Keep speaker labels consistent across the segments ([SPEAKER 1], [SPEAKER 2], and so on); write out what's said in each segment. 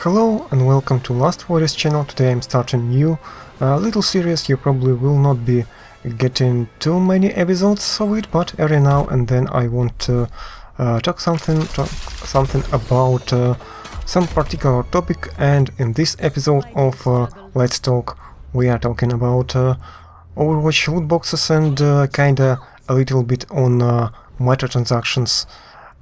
[SPEAKER 1] Hello and welcome to LastofAvari's channel. Today I'm starting new little series. You probably will not be getting too many episodes of it, but every now and then I want to talk something about some particular topic, and in this episode of Let's Talk we are talking about Overwatch lootboxes and kinda a little bit on microtransactions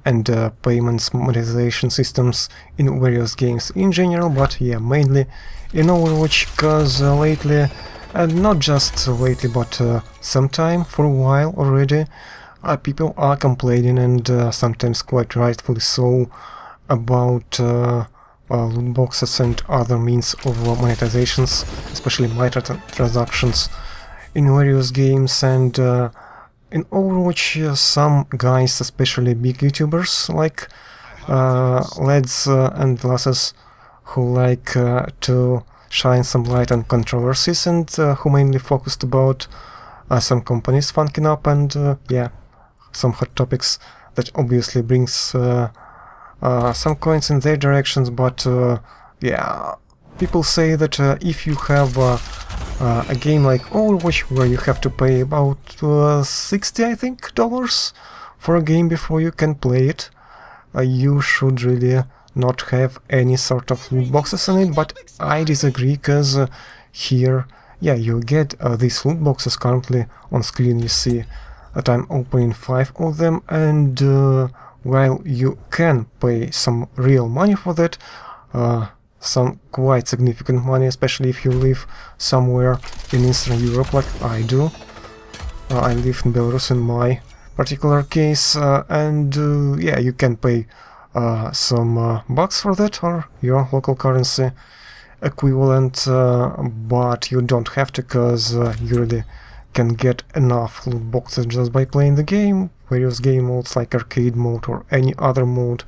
[SPEAKER 1] and payments monetization systems in various games in general, but yeah, mainly in Overwatch, because lately, and not just lately, but sometime for a while already, people are complaining, and sometimes quite rightfully so, about loot boxes and other means of monetizations, especially microtransactions in various games. And in Overwatch, some guys, especially big YouTubers like Lads and Lasses, who like to shine some light on controversies, and who mainly focused about some companies funking up and yeah, some hot topics that obviously brings some coins in their directions. But yeah, people say that if you have a game like Overwatch, where you have to pay about 60, I think, dollars for a game before you can play it, you should really not have any sort of loot boxes in it. But I disagree, because here, yeah, you get these loot boxes. Currently on screen you see that I'm opening 5 of them, and while you can pay some real money for that, some quite significant money, especially if you live somewhere in Eastern Europe like I do. I live in Belarus in my particular case, and yeah, you can pay some bucks for that, or your local currency equivalent, but you don't have to, because you really can get enough loot boxes just by playing the game. Various game modes like arcade mode or any other mode,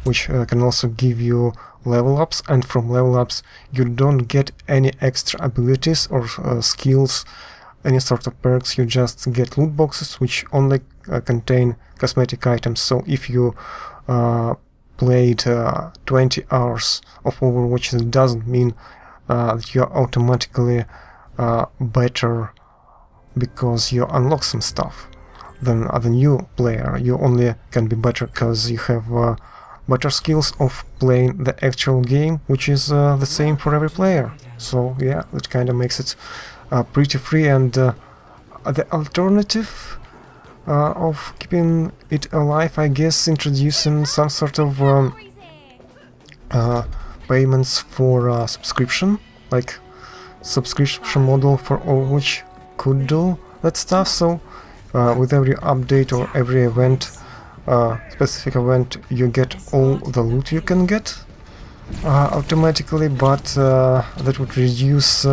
[SPEAKER 1] which can also give you level ups, and from level ups you don't get any extra abilities or skills, any sort of perks. You just get loot boxes which only contain cosmetic items. So if you played 20 hours of Overwatch, it doesn't mean that you're automatically better because you unlock some stuff than a new player. You only can be better because you have better skills of playing the actual game, which is the same for every player. So yeah, that kind of makes it pretty free, and the alternative of keeping it alive, I guess, introducing some sort of payments for subscription, like subscription model for Overwatch could do that stuff. So with every update or every event, specific event, you get all the loot you can get automatically, but that would reduce,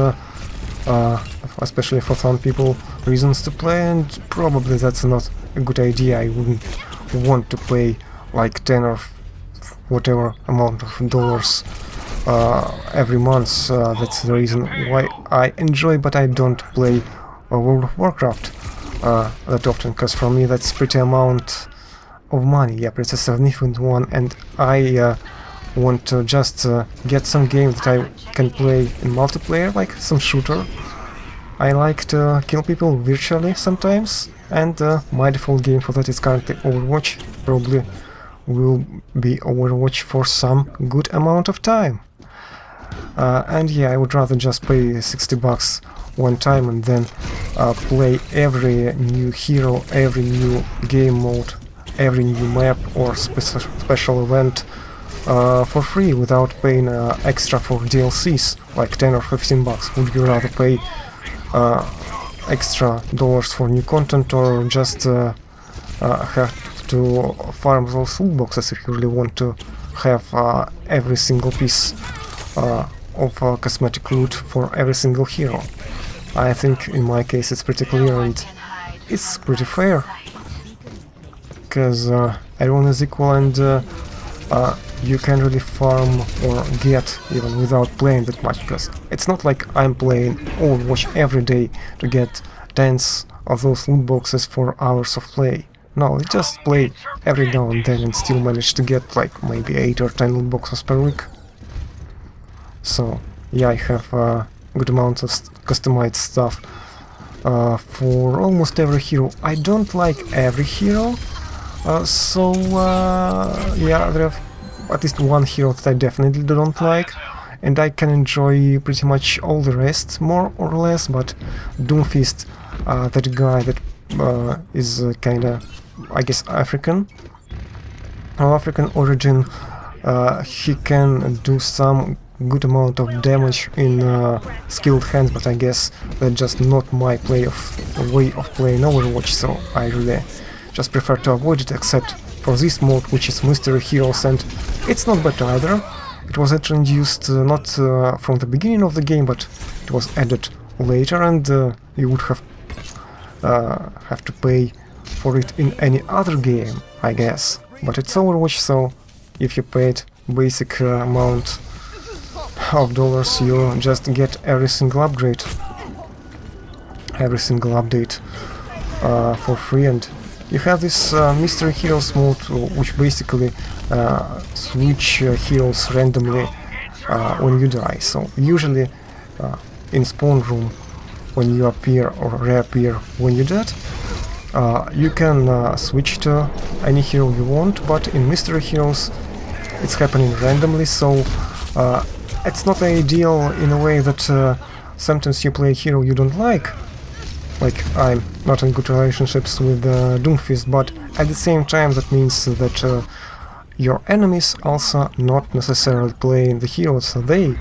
[SPEAKER 1] especially for some people, reasons to play, and probably that's not a good idea. I wouldn't want to pay like 10 or whatever amount of dollars every month. That's the reason why I enjoy, but I don't play World of Warcraft that often, because for me that's pretty amount of money, yeah, pretty significant one, and I want to just get some game that I can play in multiplayer, like some shooter. I like to kill people virtually sometimes, and my default game for that is currently Overwatch. Probably will be Overwatch for some good amount of time. And yeah, I would rather just pay 60 bucks one time and then play every new hero, every new game mode, every new map or special event for free, without paying extra for DLCs like 10 or 15 bucks. Would you rather pay extra dollars for new content, or just have to farm those loot boxes if you really want to have every single piece of cosmetic loot for every single hero? I think in my case it's pretty clear, and it's pretty fair, because everyone is equal, and you can really farm or get even without playing that much, because it's not like I'm playing Overwatch every day to get tens of those loot boxes for hours of play. No, I just play every now and then and still manage to get like maybe 8 or 10 loot boxes per week. So yeah, I have a good amount of customized stuff for almost every hero. I don't like every hero, yeah, there are at least one hero that I definitely don't like, and I can enjoy pretty much all the rest, more or less, but Doomfist, that guy that is kinda, I guess, African origin, he can do some good amount of damage in skilled hands, but I guess that's just not my way of playing Overwatch, so I really just prefer to avoid it, except for this mode, which is Mystery Heroes, and it's not bad either. It was introduced not from the beginning of the game, but it was added later, and you would have to pay for it in any other game, I guess. But it's Overwatch, so if you paid basic amount of dollars, you just get every single upgrade, every single update for free. And you have this Mystery Heroes mode, which basically switch heroes randomly when you die. So usually in spawn room, when you appear or reappear when you're dead, you can switch to any hero you want, but in Mystery Heroes it's happening randomly, so it's not ideal in a way that sometimes you play a hero you don't like I'm not in good relationships with Doomfist, but at the same time that means that your enemies also not necessarily playing the heroes they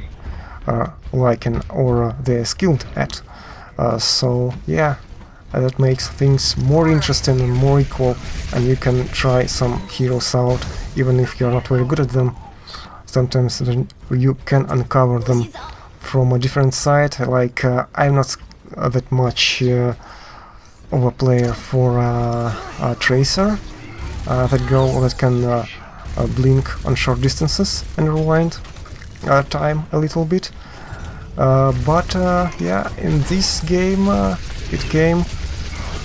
[SPEAKER 1] are liking or they're skilled at. So yeah, that makes things more interesting and more equal, and you can try some heroes out even if you're not very good at them. Sometimes you can uncover them from a different side, like I'm not that much of a player for a Tracer, that girl that can blink on short distances and rewind time a little bit. But yeah, in this game it came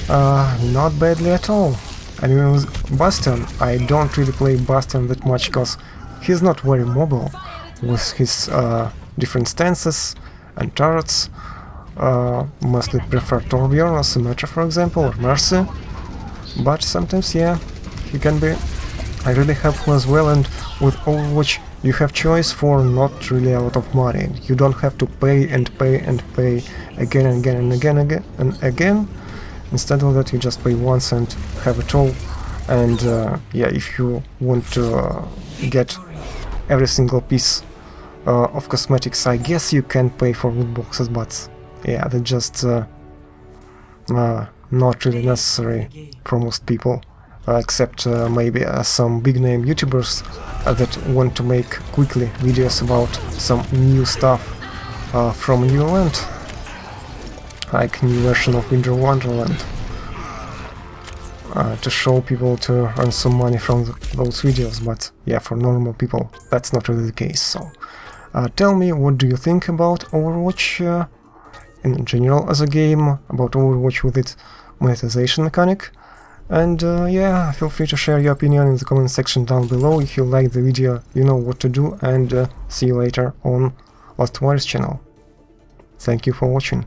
[SPEAKER 1] not badly at all. And with Bastion, I don't really play Bastion that much because he's not very mobile with his different stances and turrets. Mostly prefer Torbjorn or Symmetra, for example, or Mercy. But sometimes, yeah, he can be really helpful as well, and with Overwatch you have choice for not really a lot of money. You don't have to pay and pay and pay again and again and again and again. Instead of that, you just pay once and have it all. And yeah, if you want to get every single piece of cosmetics, I guess you can pay for loot boxes, but yeah, they're just not really necessary for most people, except maybe some big name YouTubers that want to make quickly videos about some new stuff from a new event, like new version of Winter Wonderland, to show people to earn some money from those videos. But yeah, for normal people that's not really the case. So tell me, what do you think about Overwatch in general as a game, about Overwatch with its monetization mechanic? And yeah, feel free to share your opinion in the comment section down below. If you like the video, you know what to do, and see you later on LastofAvari's channel. Thank you for watching.